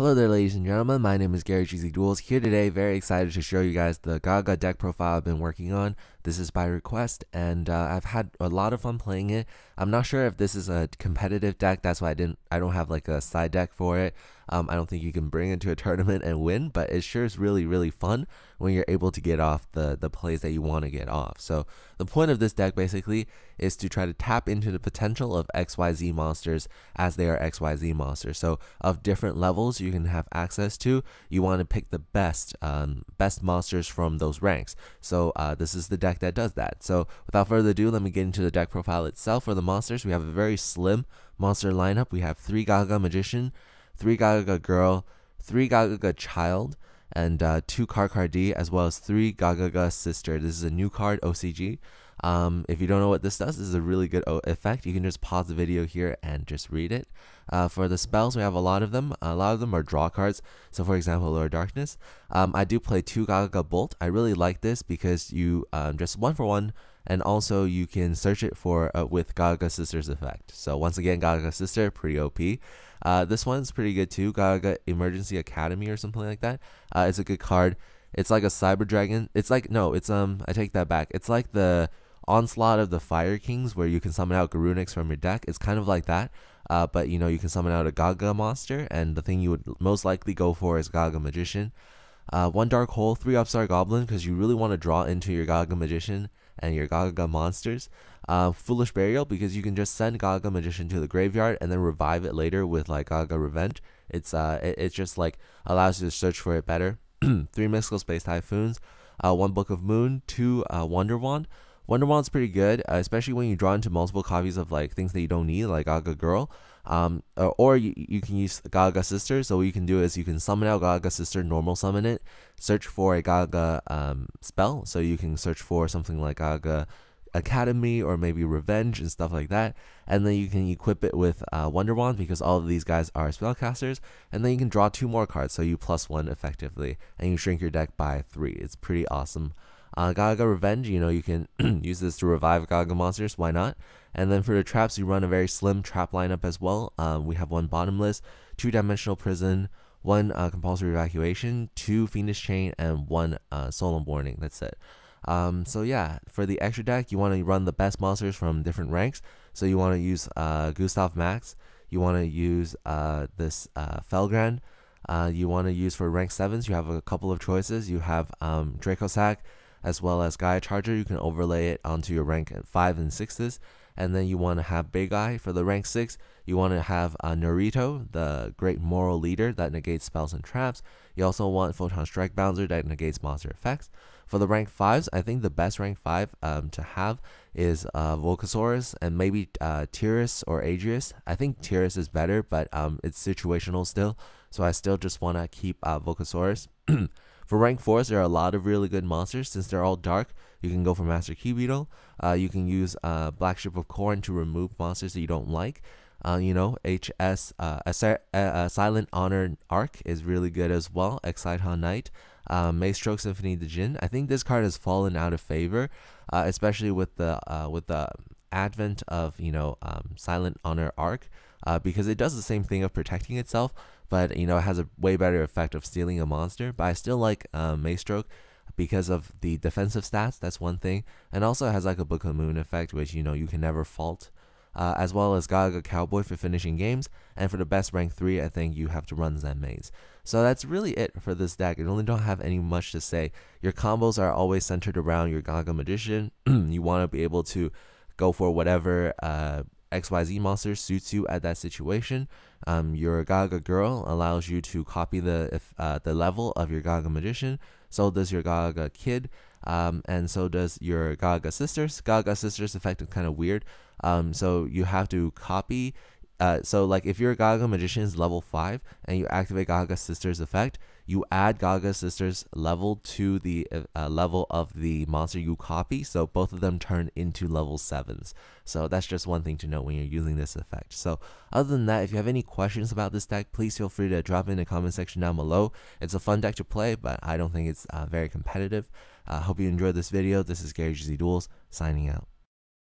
Hello there, ladies and gentlemen. My name is Gary gzduel here today. Very excited to show you guys the Gagaga deck profile I've been working on. This is by request, and I've had a lot of fun playing it. I'm not sure if this is a competitive deck. That's why I don't have like a side deck for it. I don't think you can bring it to a tournament and win, but it sure is really fun when you're able to get off the plays that you want to get off. So the point of this deck basically is to try to tap into the potential of XYZ monsters as they are XYZ monsters. So of different levels you can have access to, you want to pick the best monsters from those ranks. So this is the deck that does that. So without further ado, let me get into the deck profile itself. For the monsters, we have a very slim monster lineup. We have 3 Gagaga Magician, 3 Gagaga Girl, 3 Gagaga Child, and 2 Card D, as well as 3 Gagaga Sister. This is a new card, OCG. If you don't know what this does, this is a really good effect. You can just pause the video here and just read it. For the spells, we have a lot of them. A lot of them are draw cards. So for example, Lord Darkness. I do play 2 Gagaga Bolt. I really like this because you just 1 for 1, and also you can search it for with Gagaga Sister's effect. So once again, Gagaga Sister, pretty OP. This one's pretty good too, Gagaga Emergency Academy or something like that. It's a good card. It's like a Cyber Dragon. It's like, no, it's I take that back. It's like the Onslaught of the Fire Kings, where you can summon out Garunix from your deck. It's kind of like that, but you know, you can summon out a Gagaga monster, and the thing you would most likely go for is Gagaga Magician. 1 Dark Hole, 3 Upstart Goblin, because you really want to draw into your Gagaga Magician and your Gagaga monsters. Foolish Burial, because you can just send Gagaga Magician to the graveyard and then revive it later with like Gagaga Revenge. It's just like allows you to search for it better. 3 Mystical Space Typhoons, 1 Book of Moon, 2 Wonder Wand. Wonder Wand's pretty good, especially when you draw into multiple copies of like things that you don't need, like Gagaga Girl. Or you can use Gagaga Sister. So what you can do is you can summon out Gagaga Sister, normal summon it, search for a Gagaga spell. So you can search for something like Gagaga Academy or maybe Revenge and stuff like that, and then you can equip it with Wonder Wand, because all of these guys are spellcasters, and then you can draw 2 more cards, so you +1 effectively, and you shrink your deck by 3. It's pretty awesome. Gagaga Revenge, you know, you can use this to revive Gagaga monsters, why not? And then for the traps, you run a very slim trap lineup as well. We have 1 Bottomless, 2 Dimensional Prison, 1 Compulsory Evacuation, 2 Fiendish Chain, and 1 Solemn Warning. That's it. So yeah, for the extra deck, you want to run the best monsters from different ranks. So you want to use Gustav Max, you want to use this Felgrand, you want to use for rank 7s, you have a couple of choices. You have Dracosac, as well as Gaia Charger. You can overlay it onto your rank 5 and 6s. And then you want to have Big Eye. For the rank 6, you want to have Naruto, the great moral leader that negates spells and traps. You also want Photon Strike Bouncer that negates monster effects. For the rank 5s, I think the best rank 5 to have is Volcasaurus, and maybe Tyrus or Adrius. I think Tyrus is better, but it's situational still, so I still just want to keep Volcasaurus. For rank 4s, there are a lot of really good monsters. Since they're all dark, you can go for Master Key Beetle. You can use Black Ship of Corn to remove monsters that you don't like. You know, Silent Honor Arc is really good as well. Excite Knight. Maestroke Symphony de Jin. I think this card has fallen out of favor, especially with the advent of, you know, Silent Honor Arc, because it does the same thing of protecting itself, but you know, it has a way better effect of stealing a monster. But I still like Maestroke because of the defensive stats. That's one thing, and also it has like a Book of Moon effect, which, you know, you can never fault. As well as Gagaga Cowboy for finishing games, and for the best rank 3, I think you have to run Zen Maze. So that's really it for this deck. I really don't have any much to say. Your combos are always centered around your Gagaga Magician. You want to be able to go for whatever XYZ monster suits you at that situation. Your Gagaga Girl allows you to copy the level of your Gagaga Magician. So does your Gagaga Kid. And so does your Gagaga Sisters. Gagaga Sisters effect is kind of weird. So you have to copy. So like if your Gagaga Magician is level 5 and you activate Gagaga Sisters effect, you add Gagaga Sisters level to the level of the monster you copy. So both of them turn into level 7s. So that's just one thing to know when you're using this effect. So other than that, if you have any questions about this deck, please feel free to drop in the comment section down below. It's a fun deck to play, but I don't think it's very competitive. Hope you enjoyed this video. This is Gary gzduel signing out.